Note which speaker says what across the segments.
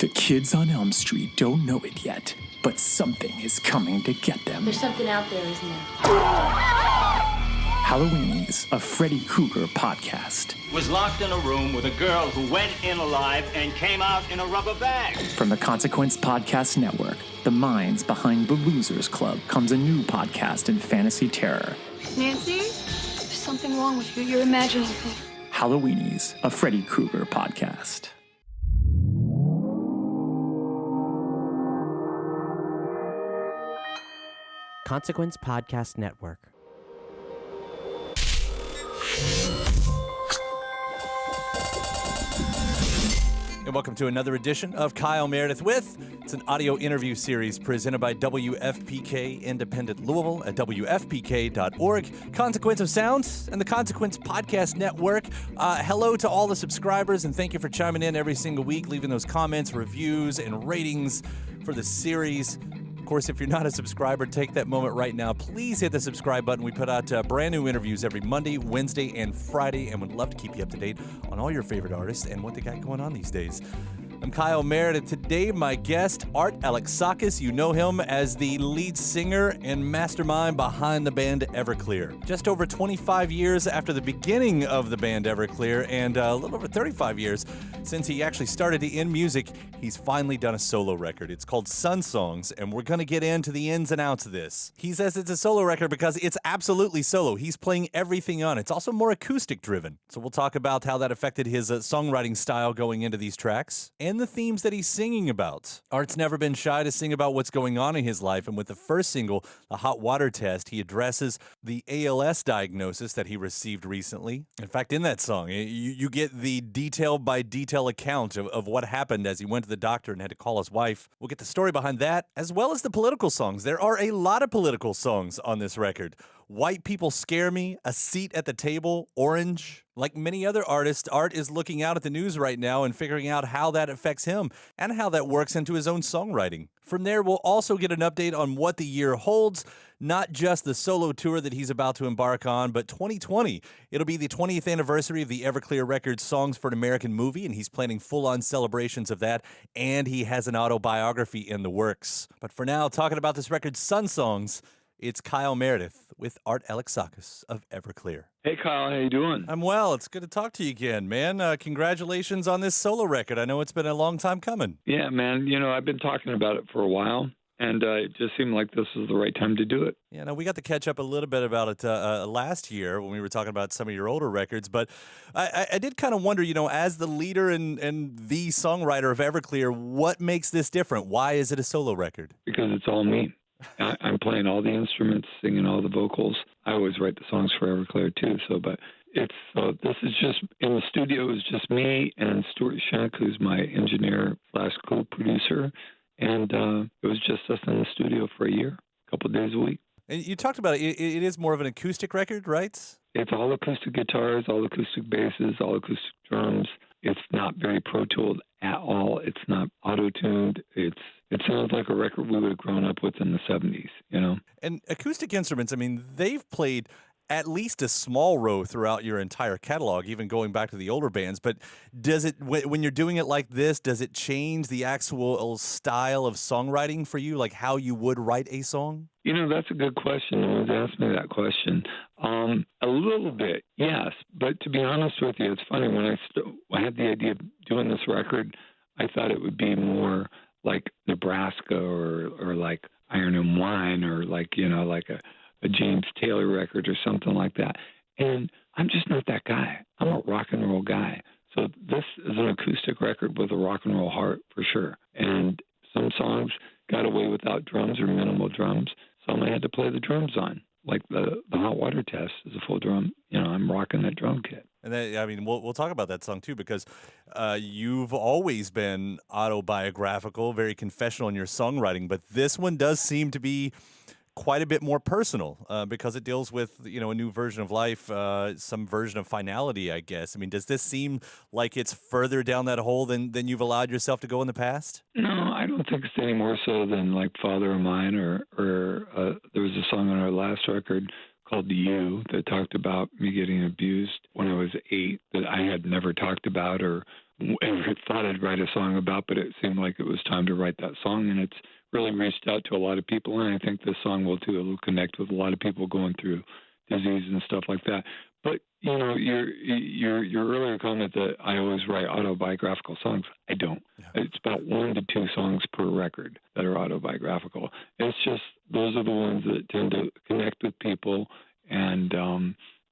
Speaker 1: The kids on Elm Street don't know it yet, but something is coming to get them.
Speaker 2: There's something out there, isn't there?
Speaker 1: Halloweenies, a Freddy Krueger podcast.
Speaker 3: Was locked in a room with a girl who went in alive and came out in a rubber bag.
Speaker 1: From the Consequence Podcast Network, the minds behind The Losers Club, comes a new podcast in fantasy terror.
Speaker 4: Nancy, there's something wrong with you. You're imagining things.
Speaker 1: Halloweenies, a Freddy Krueger podcast.
Speaker 5: Consequence Podcast Network.
Speaker 6: And welcome to another edition of Kyle Meredith With. It's an audio interview series presented by WFPK Independent Louisville at WFPK.org, Consequence of Sound, and the Consequence Podcast Network. Hello to all the subscribers, and thank you for chiming in every single week, leaving those comments, reviews, and ratings for the series. Of course, if you're not a subscriber, take that moment right now. Please hit the subscribe button. We put out brand new interviews every Monday, Wednesday, and Friday, and would love to keep you up to date on all your favorite artists and what they got going on these days. I'm Kyle Meredith. Today, my guest, Art Alexakis. You know him as the lead singer and mastermind behind the band Everclear. Just over 25 years after the beginning of the band Everclear, and a little over 35 years since he actually started in music, he's finally done a solo record. It's called Sun Songs, and we're going to get into the ins and outs of this. He says it's a solo record because it's absolutely solo. He's playing everything on it. It's also more acoustic driven. So we'll talk about how that affected his songwriting style going into these tracks, and the themes that he's singing about. Art's never been shy to sing about what's going on in his life, and with the first single, The Hot Water Test, he addresses the ALS diagnosis that he received recently. In fact, in that song, you get the detail-by-detail account of what happened as he went to the doctor and had to call his wife. We'll get the story behind that, as well as the political songs. There are a lot of political songs on this record. White People Scare Me, A Seat at the Table, Orange. Like many other artists, Art is looking out at the news right now and figuring out how that affects him and how that works into his own songwriting. From there, we'll also get an update on what the year holds, not just the solo tour that he's about to embark on, but 2020. It'll be the 20th anniversary of the Everclear Records Songs for an American Movie, and he's planning full-on celebrations of that, and he has an autobiography in the works. But for now, talking about this record, Sun Songs, it's Kyle Meredith with Art Alexakis of Everclear.
Speaker 7: Hey, Kyle, how you doing?
Speaker 6: I'm well. It's good to talk to you again, man. Congratulations on this solo record. I know it's been a long time coming.
Speaker 7: Yeah, man. You know, I've been talking about it for a while, and it just seemed like this was the right time to do it.
Speaker 6: Yeah, no, we got to catch up a little bit about it last year when we were talking about some of your older records, but I did kind of wonder, you know, as the leader and the songwriter of Everclear, what makes this different? Why is it a solo record?
Speaker 7: Because it's all me. I'm playing all the instruments, singing all the vocals. I always write the songs for Everclear too. This is just in the studio. It's just me and Stuart Shank, who's my engineer / co-producer, and it was just us in the studio for a year, a couple of days a week.
Speaker 6: And you talked about it. It is more of an acoustic record, right? It's
Speaker 7: all acoustic guitars, all acoustic basses, all acoustic drums. It's not very Pro Tooled at all. It's not auto-tuned. It sounds like a record we would have grown up with in the 70s, you know?
Speaker 6: And acoustic instruments, I mean, they've played at least a small role throughout your entire catalog, even going back to the older bands. But does it, when you're doing it like this, does it change the actual style of songwriting for you, like how you would write a song?
Speaker 7: You know, that's a good question. No one's asked me that question. A little bit, yes. But to be honest with you, it's funny. When I had the idea of doing this record, I thought it would be more like Nebraska or like Iron and Wine or like, you know, like a James Taylor record or something like that. And I'm just not that guy. I'm a rock and roll guy. So this is an acoustic record with a rock and roll heart for sure. And some songs got away without drums or minimal drums. Some I had to play the drums on. Like the Hot Water Test is a full drum. You know, I'm rocking that drum kit.
Speaker 6: And that, I mean, we'll talk about that song too, because you've always been autobiographical, very confessional in your songwriting, but this one does seem to be quite a bit more personal because it deals with, you know, a new version of life, some version of finality, I guess. I mean, does this seem like it's further down that hole than you've allowed yourself to go in the past?
Speaker 7: No, I don't think it's any more so than like Father of Mine or there was a song on our last record called You that talked about me getting abused when I was 8 that I had never talked about or ever thought I'd write a song about, but it seemed like it was time to write that song, and it's really reached out to a lot of people, and I think this song will too. It will connect with a lot of people going through disease and stuff like that. But you know, your earlier comment that I always write autobiographical songs, I don't. Yeah. It's about 1 to 2 songs per record that are autobiographical. It's just those are the ones that tend to connect with people and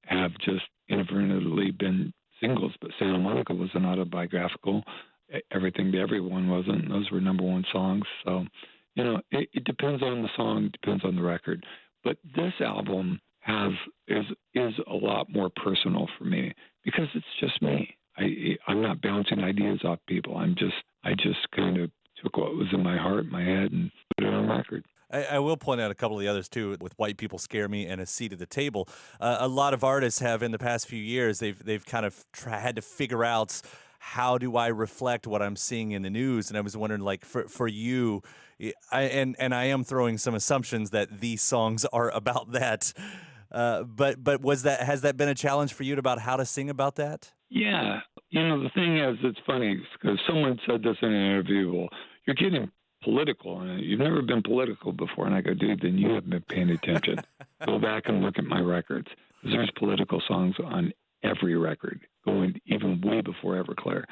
Speaker 7: have just inadvertently been singles. But Santa Monica was an autobiographical. Everything to Everyone wasn't. Those were number 1 songs. So, you know, it depends on the song, depends on the record. But this album is a lot more personal for me because it's just me. I'm not bouncing ideas off people. I just kind of took what was in my heart, my head, and put it on record.
Speaker 6: I will point out a couple of the others, too, with White People Scare Me and A Seat at the Table. A lot of artists have, in the past few years, they've kind of had to figure out, how do I reflect what I'm seeing in the news? And I was wondering, like, for you, I am throwing some assumptions that these songs are about that. But has that been a challenge for you about how to sing about that?
Speaker 7: Yeah. You know, the thing is, it's funny because someone said this in an interview, well, you're getting political, and you've never been political before. And I go, dude, then you haven't been paying attention. Go back and look at my records. There's political songs on every record, going even way before Everclear.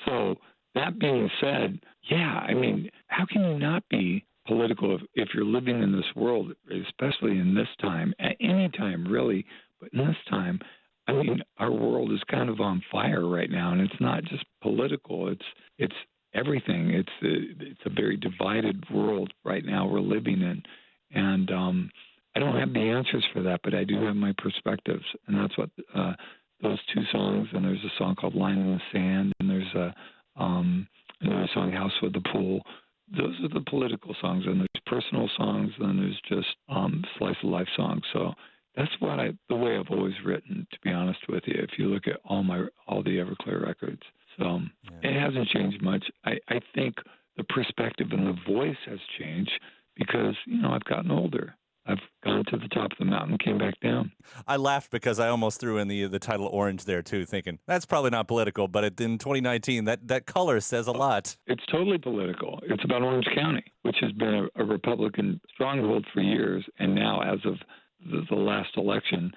Speaker 7: So that being said, yeah, I mean, how can you not be political if you're living in this world, especially in this time, at any time really, but in this time, I mean, our world is kind of on fire right now, and it's not just political, it's everything. It's a very divided world right now we're living in, and I don't have the answers for that, but I do have my perspectives, and that's what those 2 songs, and there's a song called Line in the Sand, and there's another song, House with the Pool. Those are the political songs, and there's personal songs, and there's just slice of life songs. So that's the way I've always written, to be honest with you. If you look at all the Everclear records, so It hasn't changed much. I think the perspective and the voice has changed because I've gotten older. I've gone to the top of the mountain, came back down.
Speaker 6: I laughed because I almost threw in the title Orange there, too, thinking that's probably not political, but in 2019, that color says a lot.
Speaker 7: It's totally political. It's about Orange County, which has been a Republican stronghold for years, and now, as of the last election,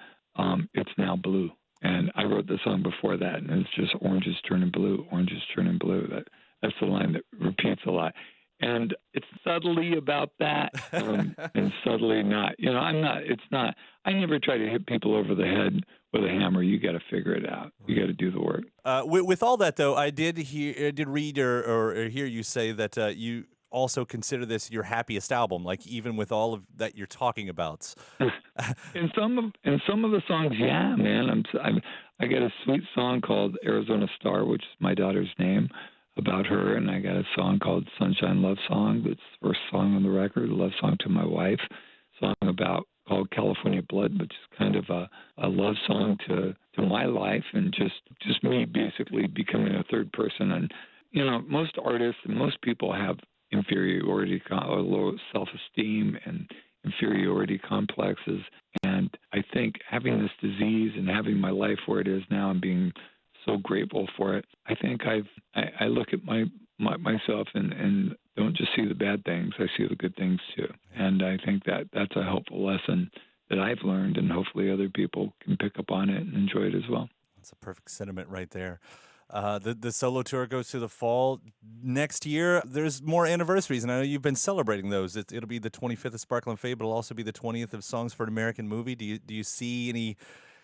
Speaker 7: it's now blue. And I wrote the song before that, and it's just Orange is turning blue, Orange is turning blue. That's the line that repeats a lot. And it's subtly about that, and subtly not. I never try to hit people over the head with a hammer. You got to figure it out. You got to do the work.
Speaker 6: With all that, though, I did read or hear you say that you also consider this your happiest album, like even with all of that you're talking about.
Speaker 7: in some of the songs, yeah, man. I got a sweet song called Arizona Star, which is my daughter's name, about her, and I got a song called Sunshine Love Song. That's the first song on the record, a love song to my wife. Song called California Blood, which is kind of a love song to my life and just me basically becoming a third person. And most artists and most people have inferiority or low self-esteem and inferiority complexes. And I think having this disease and having my life where it is now and being so grateful for it, I think I look at myself and don't just see the bad things, I see the good things too. And I think that's a helpful lesson that I've learned, and hopefully other people can pick up on it and enjoy it as well.
Speaker 6: That's a perfect sentiment right there. The solo tour goes through the fall. Next year, there's more anniversaries, and I know you've been celebrating those. It'll be the 25th of Sparkle and Fade, but it'll also be the 20th of Songs for an American Movie. Do you see any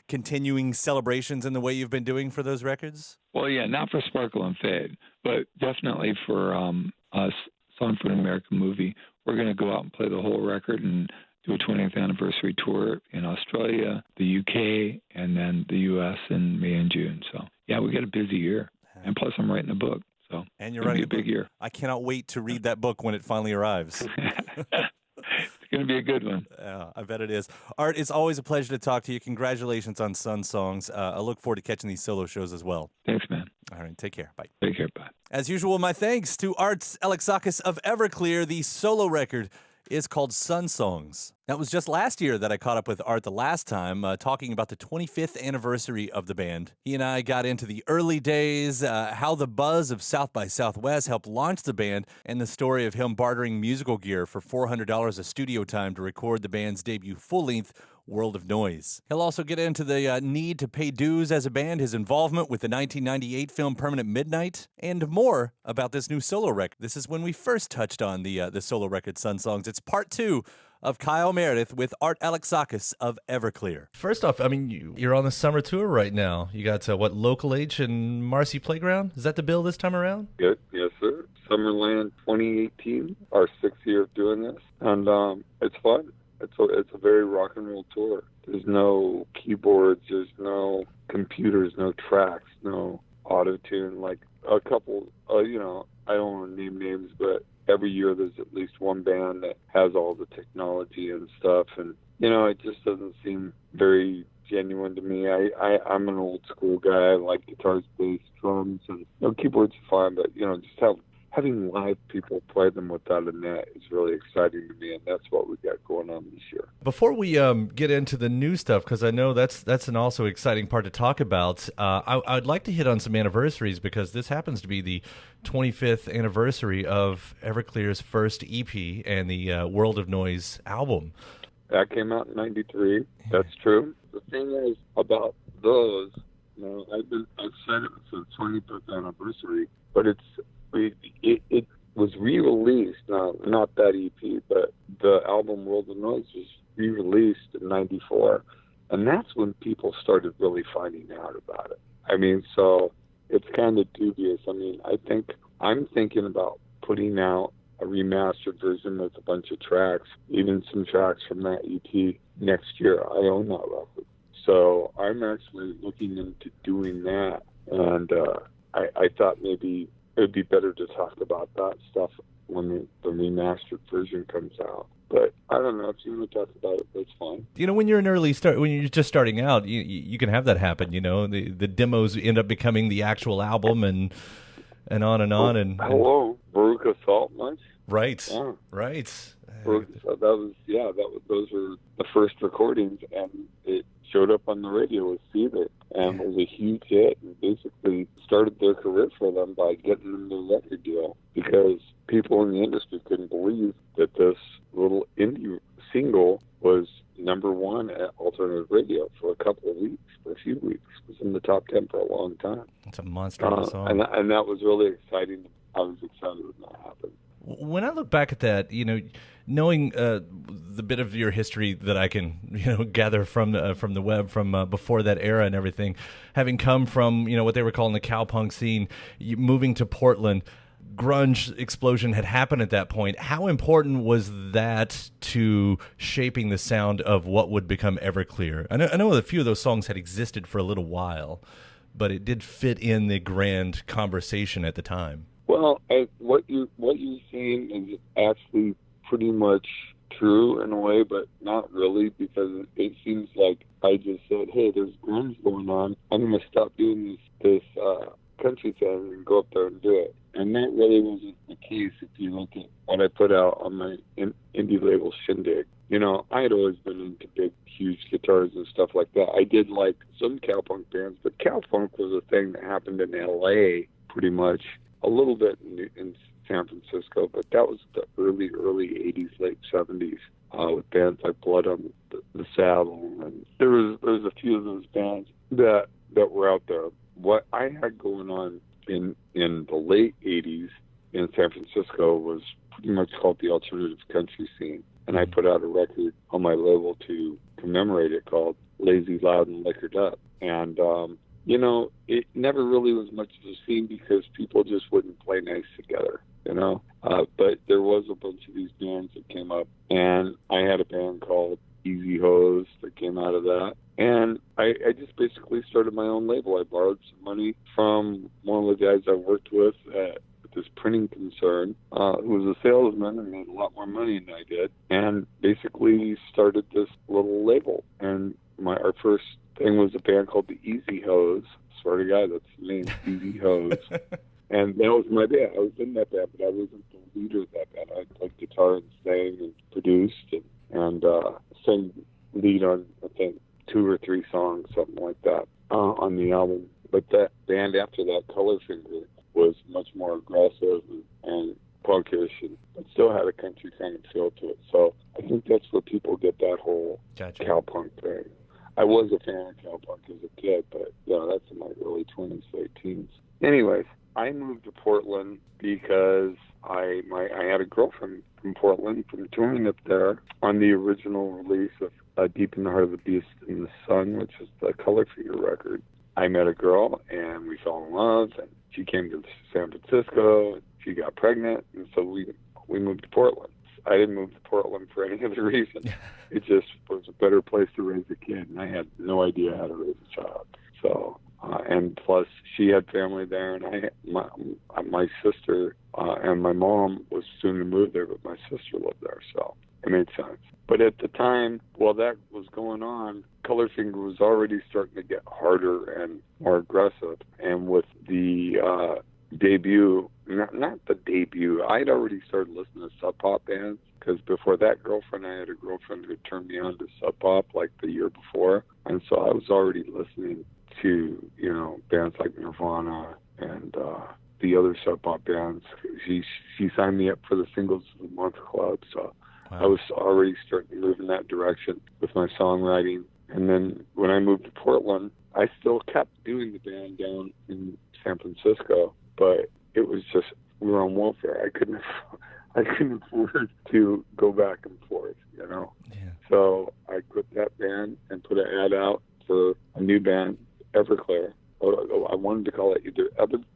Speaker 6: continuing celebrations in the way you've been doing for those records?
Speaker 7: Well, yeah, not for Sparkle and Fade, but definitely for Song for an American Movie. We're going to go out and play the whole record and do a 20th anniversary tour in Australia, the UK, and then the US in May and June. So, yeah, we got a busy year. And plus, I'm writing a book. So,
Speaker 6: and you're writing
Speaker 7: a big year.
Speaker 6: I cannot wait to read that book when it finally arrives.
Speaker 7: It's going to be a good one.
Speaker 6: Yeah, I bet it is. Art, it's always a pleasure to talk to you. Congratulations on Sun Songs. I look forward to catching these solo shows as well.
Speaker 7: Thanks, man.
Speaker 6: All right, take care. Bye.
Speaker 7: Take care. Bye.
Speaker 6: As usual, my thanks to Art Alexakis of Everclear. The solo record is called Sun Songs. That was just last year that I caught up with Art the last time, talking about the 25th anniversary of the band. He and I got into the early days, how the buzz of South by Southwest helped launch the band, and the story of him bartering musical gear for $400 of studio time to record the band's debut full-length World of Noise. He'll also get into the need to pay dues as a band, his involvement with the 1998 film Permanent Midnight, and more about this new solo record. This is when we first touched on the solo record Sun Songs. It's part 2 of Kyle Meredith with Art Alexakis of Everclear.
Speaker 2: First off, I mean, you're on the summer tour right now. You got, Local H and Marcy Playground? Is that the bill this time around?
Speaker 8: Yes, sir. Summerland 2018, our 6th year of doing this. And it's fun. It's a very rock and roll tour. There's no keyboards, there's no computers, no tracks, no auto-tune. Like a couple, I don't want to name names, but every year there's at least one band that has all the technology and stuff. And, it just doesn't seem very genuine to me. I'm an old school guy. I like guitars, bass, drums, and keyboards are fine, but, just having live people play them without a net is really exciting to me, and that's what we got going on this year.
Speaker 2: Before we get into the new stuff, because I know that's an also exciting part to talk about, I'd like to hit on some anniversaries, because this happens to be the 25th anniversary of Everclear's first EP and the World of Noise album.
Speaker 8: That came out in '93. That's true. The thing is about those, I've said it was the 25th anniversary, but it was re-released, not that EP, but the album World of Noise was re-released in '94, and that's when people started really finding out about it. I mean, so it's kind of dubious. I mean, I'm thinking about putting out a remastered version with a bunch of tracks, even some tracks from that EP next year. I own that record. So I'm actually looking into doing that, and I thought maybe it would be better to talk about that stuff when the remastered version comes out. But I don't know, if you want to talk about it, that's fine.
Speaker 2: When you're when you're just starting out, you can have that happen. The demos end up becoming the actual album, and on and on. And
Speaker 8: hello, Baruch Assault much?
Speaker 2: Right,
Speaker 8: yeah.
Speaker 2: Right.
Speaker 8: So those were the first recordings, and it showed up on the radio with Seether, and it was a huge hit, and basically started their career for them by getting them their record deal, because people in the industry couldn't believe that this little indie single was #1 at alternative radio for a few weeks. It was in the top 10 for a long time.
Speaker 2: It's a monster of a song.
Speaker 8: And that was really exciting. I was excited when that happened.
Speaker 2: When I look back at that, knowing the bit of your history that I can, gather from the web from before that era and everything, having come from, what they were calling the cowpunk scene, moving to Portland, grunge explosion had happened at that point. How important was that to shaping the sound of what would become Everclear? I know a few of those songs had existed for a little while, but it did fit in the grand conversation at the time.
Speaker 8: Well, what you're saying is actually pretty much true in a way, but not really, because it seems like I just said, hey, there's grunge going on. I'm going to stop doing this country thing and go up there and do it. And that really wasn't the case if you look at what I put out on my indie label Shindig. I had always been into big, huge guitars and stuff like that. I did like some cowpunk bands, but cowpunk was a thing that happened in L.A. pretty much. A little bit in San Francisco, but that was the early 80s, late 70s, with bands like Blood on the Saddle. And there was a few of those bands that were out there. What I had going on in the late 80s in San Francisco was pretty much called the alternative country scene. And I put out a record on my label to commemorate it called Lazy, Loud, and Liquored Up. And, it never really was much of a scene because people just wouldn't play nice together, But there was a bunch of these bands that came up, and I had a band called Easy Hose that came out of that. And I just basically started my own label. I borrowed some money from one of the guys I worked with at this printing concern, who was a salesman and made a lot more money than I did, and basically started this little label. And our first thing was a band called the Easy Hose. Swear to God, that's the name, Easy Hose. And that was my band. I was in that band, but I wasn't the leader of that band. I played guitar and sang and produced and sang lead on, I think, 2 or 3 songs, something like that, on the album. But that band after that, Colorfinger, was much more aggressive and punkish, and it still had a country kind of feel to it. So I think that's where people get that whole cowpunk thing. I was a fan of cowpunk as a kid, but that's in my early 20s, late teens. Anyways, I moved to Portland because I had a girlfriend from Portland from touring up there on the original release of Deep in the Heart of the Beast in the Sun, which is the Colorfinger record. I met a girl and we fell in love, and she came to San Francisco, and she got pregnant, and so we moved to Portland. I didn't move to Portland for any other reason. It just was a better place to raise a kid, and I had no idea how to raise a child. So, and plus she had family there, and my sister and my mom was soon to move there, but my sister lived there, so it made sense. But at the time, while that was going on, Colorfinger was already starting to get harder and more aggressive. And with the debut, not the debut, I'd already started listening to Sub Pop bands, because before that girlfriend, I had a girlfriend who turned me on to Sub Pop like the year before. And so I was already listening to, bands like Nirvana and the other Sub Pop bands. She signed me up for the Singles of the Month Club, so I was already starting to move in that direction with my songwriting. And then when I moved to Portland, I still kept doing the band down in San Francisco, but it was just, we were on welfare. I couldn't afford to go back and forth, Yeah. So I quit that band and put an ad out for a new band, Everclear. I wanted to call it either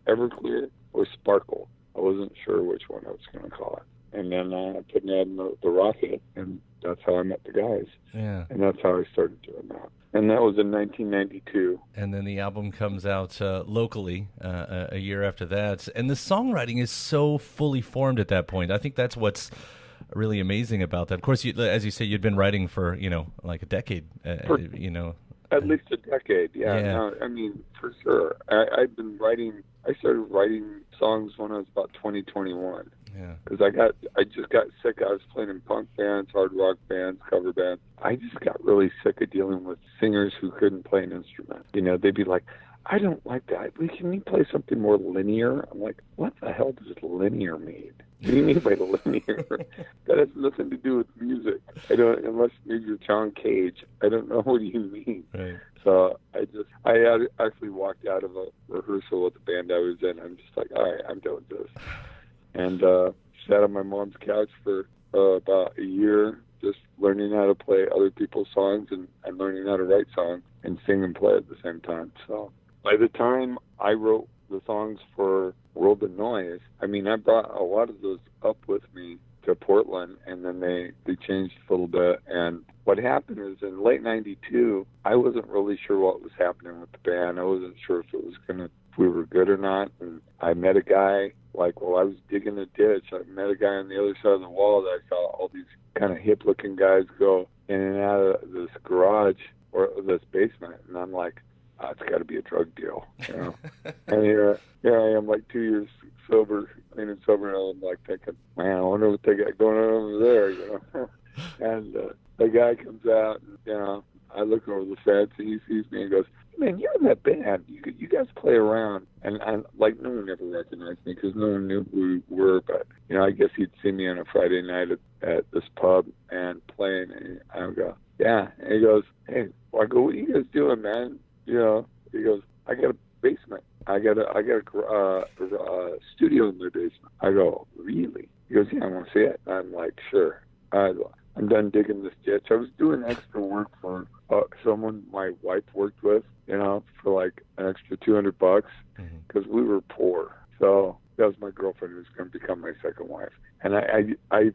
Speaker 8: Everclear or Sparkle. I wasn't sure which one I was going to call it. And then I put an ad in the Rocket, and that's how I met the guys.
Speaker 2: Yeah.
Speaker 8: And that's how I started doing that. And that was in 1992.
Speaker 2: And then the album comes out locally a year after that. And the songwriting is so fully formed at that point. I think that's what's really amazing about that. Of course, as you say, you'd been writing for, like a decade,
Speaker 8: At least a decade, yeah. No, I mean, for sure. I've been writing, I started writing songs when I was about 21.
Speaker 2: Yeah.
Speaker 8: Because I just got sick. I was playing in punk bands, hard rock bands, cover bands. I just got really sick of dealing with singers who couldn't play an instrument. They'd be like, I don't like that. Can you play something more linear? I'm like, what the hell does linear mean? What do you mean by linear? That has nothing to do with music. Unless maybe you're John Cage. I don't know what you mean.
Speaker 2: Right.
Speaker 8: So I actually walked out of a rehearsal with the band I was in. I'm just like, all right, I'm done with this. And sat on my mom's couch for about a year, just learning how to play other people's songs and learning how to write songs and sing and play at the same time. So by the time I wrote the songs for World of Noise, I brought a lot of those up with me to Portland, and then they changed a little bit. And what happened is in late 92, I wasn't really sure what was happening with the band. I wasn't sure if we were good or not. And I met a guy, I was digging a ditch. I met a guy on the other side of the wall that I saw all these kind of hip-looking guys go in and out of this garage or this basement. And I'm like, it's got to be a drug deal, And here I am, 2 years sober, clean and sober, and I'm thinking, man, I wonder what they got going on over there, And the guy comes out, and, I look over the fence, and he sees me and goes, man, you're in that band. You guys play around. And no one ever recognized me because no one knew who we were. But, I guess he'd see me on a Friday night at this pub and playing. And I would go, yeah. And he goes, hey, I go, what are you guys doing, man? He goes, I got a basement. I got a studio in the basement. I go, really? He goes, yeah, I want to see it. I'm like, sure. I'm done digging this ditch. I was doing extra work for someone my wife worked with, for an extra $200 because we were poor. So that was my girlfriend who was going to become my second wife. And I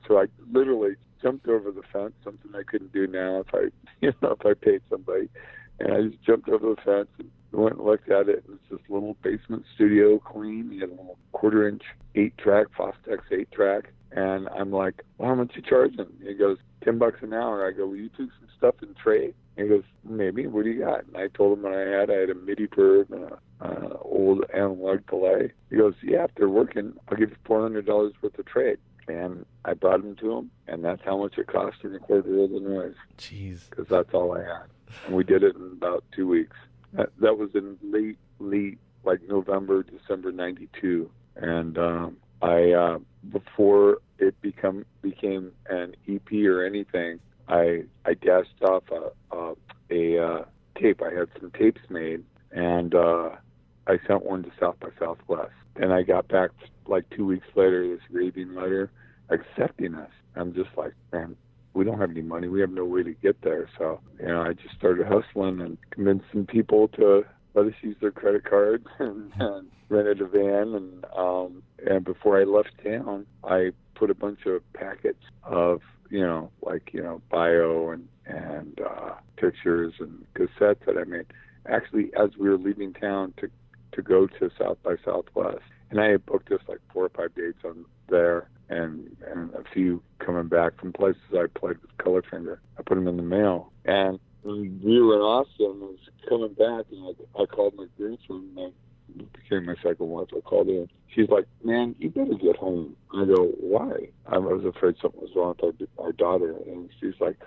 Speaker 8: literally jumped over the fence, something I couldn't do now if I paid somebody. And I just jumped over the fence and We went and looked at it, and it's this little basement studio clean. He had a little 1/4-inch 8-track, Fostex 8-track. And I'm like, well, how much you charging? He goes, $10 an hour. I go, well, you took some stuff in trade? He goes, maybe. What do you got? And I told him what I had. I had a MIDI perb and an old analog delay. He goes, yeah, after working, I'll give you $400 worth of trade. And I brought him to him, and that's how much it cost to record all the noise.
Speaker 2: Jeez.
Speaker 8: Because that's all I had. And we did it in about 2 weeks. That was in late, like November, December 92. And before it became an EP or anything, I dashed off a tape. I had some tapes made, and I sent one to South by Southwest. And I got back like 2 weeks later, this raving letter accepting us. I'm just like, man, we don't have any money. We have no way to get there. So, I just started hustling and convinced some people to let us use their credit cards and rented a van. And before I left town, I put a bunch of packets of, bio and pictures and cassettes that I made. Actually, as we were leaving town to go to South by Southwest, and I had booked us like 4 or 5 dates on there, and a few coming back from places I played with Colorfinger. I put them in the mail, and when we were in Austin, I was coming back, and I called my girlfriend, and became my second wife. I called her, and she's like, man, you better get home. I go, why? I was afraid something was wrong with our daughter, and she's like,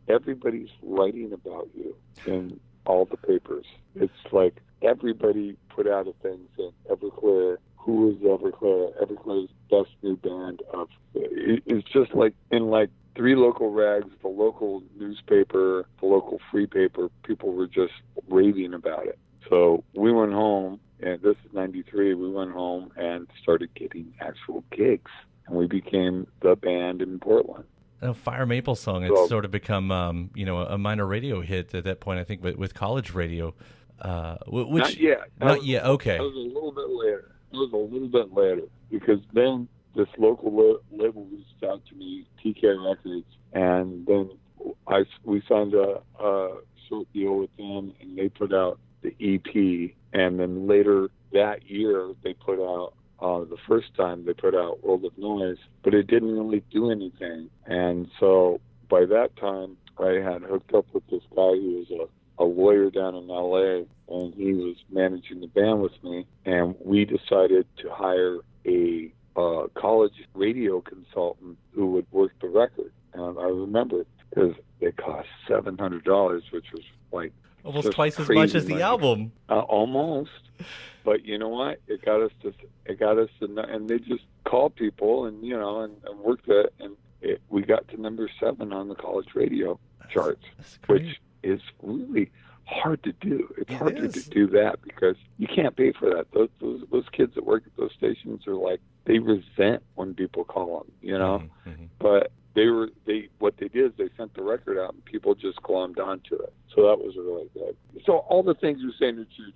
Speaker 8: everybody's writing about you in all the papers. It's like everybody put out a thing saying Everclear. Who is Everclear? Everclear's best new band of. It's just like in like 3 local rags, the local newspaper, the local free paper. People were just raving about it. So we went home, and this is 93. We went home and started getting actual gigs, and we became the band in Portland.
Speaker 2: Fire Maple Song, it's sort of become, a minor radio hit at that point, I think, with college radio.
Speaker 8: Not yet.
Speaker 2: Not yet, okay.
Speaker 8: That was a little bit later. Because then this local label reached out to me, TK Records, and then we signed a short deal with them, and they put out the EP. And then later that year, they put out the first time they put out World of Noise, but it didn't really do anything. And so by that time, I had hooked up with this guy who was a lawyer down in LA, and he was managing the band with me. And we decided to hire a college radio consultant who would work the record. And I remember because it cost $700, which was like
Speaker 2: almost twice as much as the album.
Speaker 8: Almost. But you know what? It got us to, and they just called people and worked it, and we got to number 7 on the college radio charts, which is really hard to do. It's hard to do that because you can't pay for that. Those kids that work at those stations are like, they resent when people call them,
Speaker 2: Mm-hmm.
Speaker 8: But what they did is they sent the record out and people just glommed onto it. So that was really good. So all the things you're saying are true.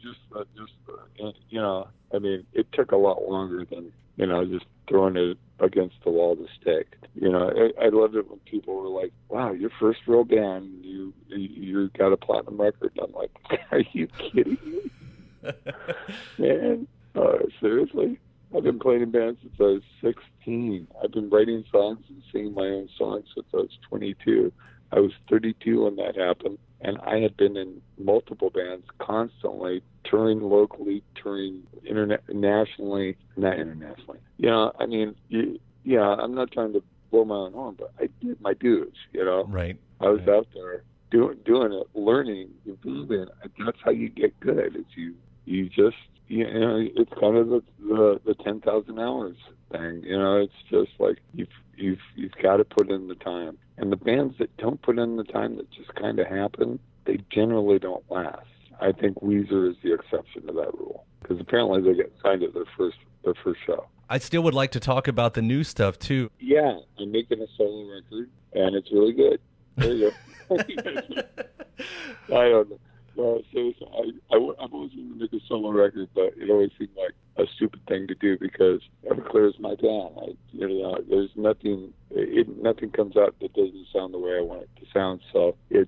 Speaker 8: I mean, it took a lot longer than, just throwing it against the wall to stick. I loved it when people were like, wow, your first real band, you got a platinum record. And I'm like, are you kidding me? Man, seriously? I've been playing in bands since I was 16. I've been writing songs and singing my own songs since I was 22. I was 32 when that happened, and I had been in multiple bands constantly, touring locally, touring nationally, not internationally. I'm not trying to blow my own horn, but I did my dues,
Speaker 2: Right.
Speaker 8: I was out there doing it, learning, improving. That's how you get good. It's you just, it's kind of the 10,000 hours thing. It's just like you've got to put in the time. And the bands that don't put in the time, that just kind of happen, they generally don't last. I think Weezer is the exception to that rule because apparently they get signed at their first show.
Speaker 2: I still would like to talk about the new stuff too.
Speaker 8: Yeah, I'm making a solo record, and it's really good. There you go. I don't know. No, seriously, I've always wanted to make a solo record, but it always seemed like a stupid thing to do because Everclear is my band. There's nothing comes out that doesn't sound the way I want it to sound. So it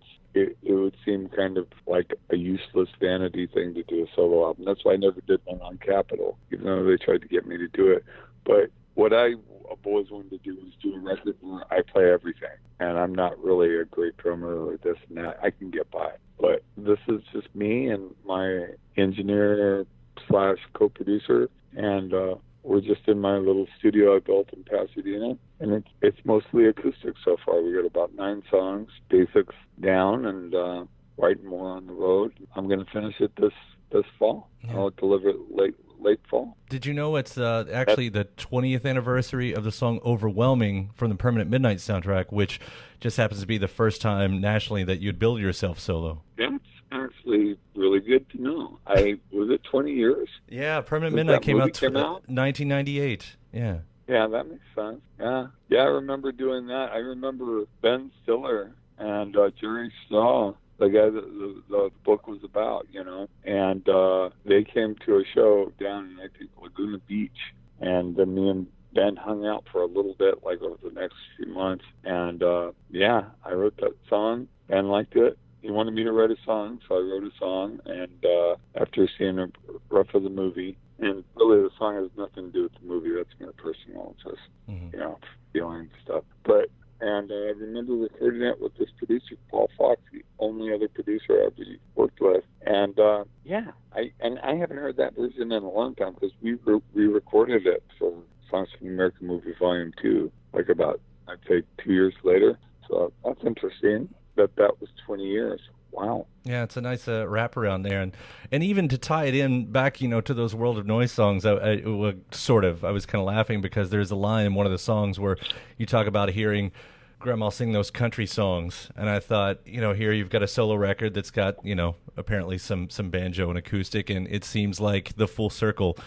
Speaker 8: would seem kind of like a useless vanity thing to do a solo album. That's why I never did one on Capitol, even though they tried to get me to do it. But what I've always wanted to do was do a record where I play everything. And I'm not really a great drummer or this and that. I can get by. But this is just me and my engineer / co-producer. And we're just in my little studio I built in Pasadena. And it's mostly acoustic so far. We got about 9 songs, basics down, and writing more on the road. I'm going to finish it this fall. Yeah. I'll deliver it late fall.
Speaker 2: Did you know it's actually the 20th anniversary of the song Overwhelming from the Permanent Midnight soundtrack, which just happens to be the first time nationally that you'd billed yourself solo?
Speaker 8: That's actually really good to know. Was it 20 years?
Speaker 2: Yeah, Permanent Midnight came out 1998. Yeah.
Speaker 8: Yeah, that makes sense. Yeah, I remember doing that. I remember Ben Stiller and Jerry Shaw, the guy that the book was about, and they came to a show down in, I think, Laguna Beach, and then me and Ben hung out for a little bit, like over the next few months, and I wrote that song. Ben liked it. He wanted me to write a song, so I wrote a song, and after seeing a rough of the movie, and really the song has nothing to do with the movie, that's more personal, it's just, feeling stuff. And I remember recording it with this producer, Paul Fox, the only other producer I've ever worked with. And I haven't heard that version in a long time because we re-recorded it for Songs from the American Movie Volume 2, like about, I'd say, 2 years later. So that's interesting that was 20 years. Wow.
Speaker 2: Yeah, it's a nice wraparound there. And even to tie it in back, to those World of Noise songs, I was kind of laughing because there's a line in one of the songs where you talk about hearing Grandma sing those country songs. And I thought, here you've got a solo record that's got, apparently some banjo and acoustic, and it seems like the full circle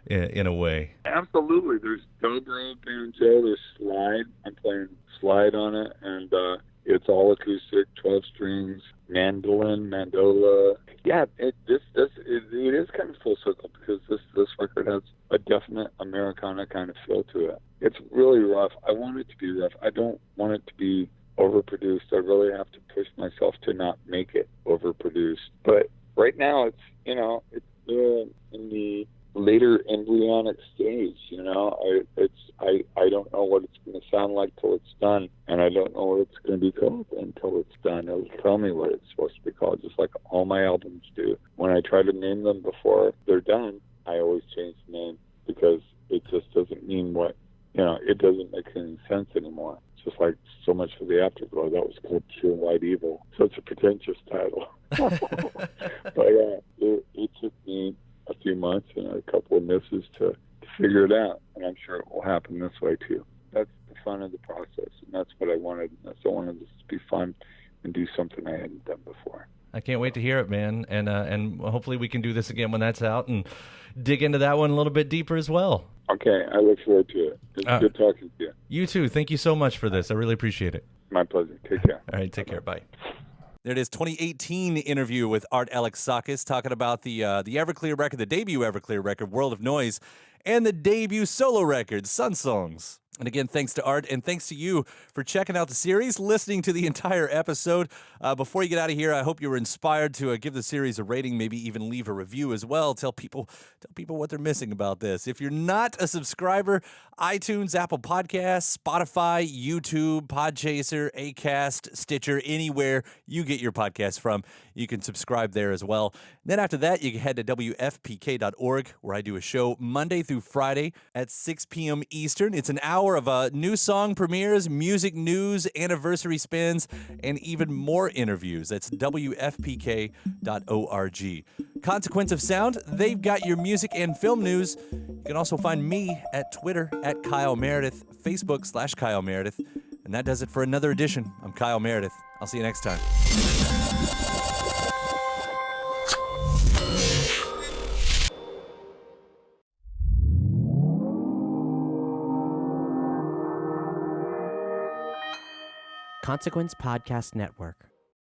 Speaker 2: in a way.
Speaker 8: Absolutely. There's dobro, banjo, there's slide. I'm playing slide on it, and it's all acoustic, 12 strings, mandolin, mandola. Yeah, it is kind of full circle because this record has a definite Americana kind of feel to it. It's really rough. I want it to be rough. I don't want it to be overproduced. I really have to push myself to not make it overproduced. But right now it's still in the later embryonic stage, I don't know what it's going to sound like till it's done, and I don't know what it's going to be called until it's done. It'll tell me what it's supposed to be called, just like all my albums do. When I try to name them before they're done, I always change the name because it just doesn't mean what, it doesn't make any sense anymore. It's just like so much for the Afterglow. That was called Pure White Evil. So it's a pretentious title. But it took me a few months and a couple of misses to figure it out, and I'm sure it will happen this way too. That's the fun of the process, and that's what I wanted. I wanted this to be fun and do something I hadn't done before.
Speaker 2: I can't wait to hear it, man, and hopefully we can do this again when that's out and dig into that one a little bit deeper as well.
Speaker 8: Okay, I look forward to it. It's good talking to you.
Speaker 2: You too. Thank you so much for this. I really appreciate it.
Speaker 8: My pleasure. Take care.
Speaker 2: All right, take care. Bye.
Speaker 6: There it is, 2018 interview with Art Alexakis talking about the Everclear record, the debut Everclear record, World of Noise, and the debut solo record, Sun Songs. And again, thanks to Art, and thanks to you for checking out the series, listening to the entire episode. Before you get out of here, I hope you were inspired to give the series a rating, maybe even leave a review as well. Tell people what they're missing about this. If you're not a subscriber, iTunes, Apple Podcasts, Spotify, YouTube, Podchaser, Acast, Stitcher, anywhere you get your podcasts from, you can subscribe there as well. Then after that, you can head to WFPK.org, where I do a show Monday through Friday at 6 p.m. Eastern. It's an hour of new song premieres, music news, anniversary spins, and even more interviews. That's WFPK.org. Consequence of Sound, they've got your music and film news. You can also find me at Twitter at Kyle Meredith, Facebook /Kyle Meredith. And that does it for another edition. I'm Kyle Meredith. I'll see you next time.
Speaker 5: Consequence Podcast Network.